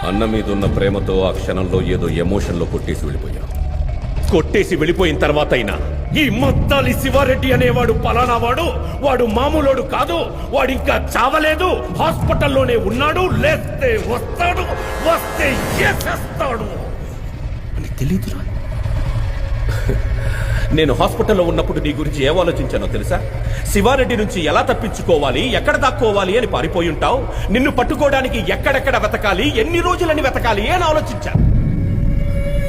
అన్న మీద ఉన్న ప్రేమతో ఆ క్షణంలో ఏదో ఎమోషన్లో కొట్టేసి వెళ్ళిపోయిన తర్వాత అయినా ఈ మద్దాలి శివారెడ్డి అనేవాడు పలానా వాడు మామూలోడు కాదు, వాడు ఇంకా చావలేదు, హాస్పిటల్లోనే ఉన్నాడు, లేస్తే వస్తాడు, వస్తే చేసేస్తాడు అని తెలీదురా. నేను హాస్పిటల్లో ఉన్నప్పుడు నీ గురించి ఏం ఆలోచించానో తెలుసా? శివారెడ్డి నుంచి ఎలా తప్పించుకోవాలి, ఎక్కడ దాక్కోవాలి అని పారిపోయి ఉంటావు. నిన్ను పట్టుకోవడానికి ఎక్కడెక్కడ వెతకాలి, ఎన్ని రోజులని వెతకాలి అని ఆలోచించాను.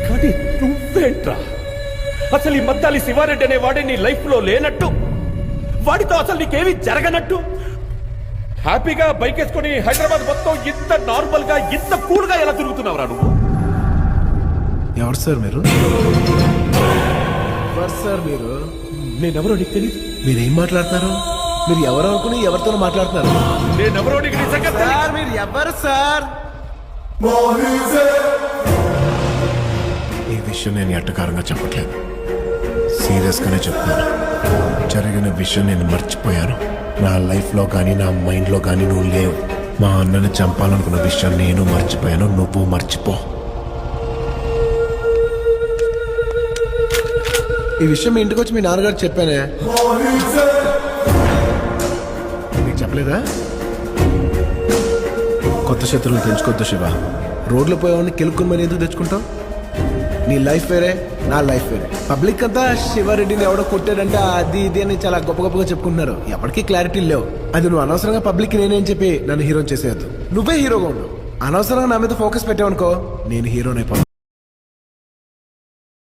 కానీ నువ్వేంట్రా, అసలు ఈ మద్దాలి శివారెడ్డి అనే వాడే నీ లైఫ్ లో లేనట్టు, వాడితో అసలు నీకేమీ జరగనట్టు హ్యాపీగా బైక్ వేసుకొని హైదరాబాద్ మొత్తం ఇంత నార్మల్ గా ఇంత కూల్ గా ఎలా తిరుగుతున్నావురా నువ్వు? ఎవరు సార్ మీరు? సార్ మీరు నేనెవరో నీకు తెలియదు. మీరేం మాట్లాడుతున్నారు? మీరు ఎవరు అనుకుని ఎవరితో మాట్లాడుతున్నారు? నేనెవరో నీకు నిజంగా సార్ మీరు ఎవరు సార్? ఈ విషయం నేను ఎట్టకారంగా చెప్పట్లేదు, సీరియస్ గానే చెప్తున్నాను. జరిగిన విషయం నేను మర్చిపోయాను. నా లైఫ్ లో కానీ నా మైండ్ లో కానీ నువ్వు లేవు. మా అన్నని చంపాలనుకున్న విషయం నేను మర్చిపోయాను, నువ్వు మర్చిపో. ఈ విషయం మీ ఇంటికి వచ్చి మీ నాన్నగారు చెప్పానే, నీకు చెప్పలేదా? కొత్త శత్రువులు తెంచుకోవద్దు శివ. రోడ్లో పోయేవాడిని కెలుక్కుని మరి ఎందుకు తెచ్చుకుంటావు? నీ లైఫ్ వేరే, నా లైఫ్ వేరే. పబ్లిక్ అంతా శివారెడ్డిని ఎవడో కొట్టాడంటే అది ఇది అని చాలా గొప్ప గొప్పగా చెప్పుకుంటున్నారు. ఎవరికి క్లారిటీ లేవు. అది నువ్వు అనవసరంగా పబ్లిక్ నేనేం చెప్పి నన్ను హీరోని చేసేయద్దు. నువ్వే హీరోగా ఉండు. అనవసరంగా నా మీద ఫోకస్ పెట్టావనుకో, నేను హీరోనైపోను.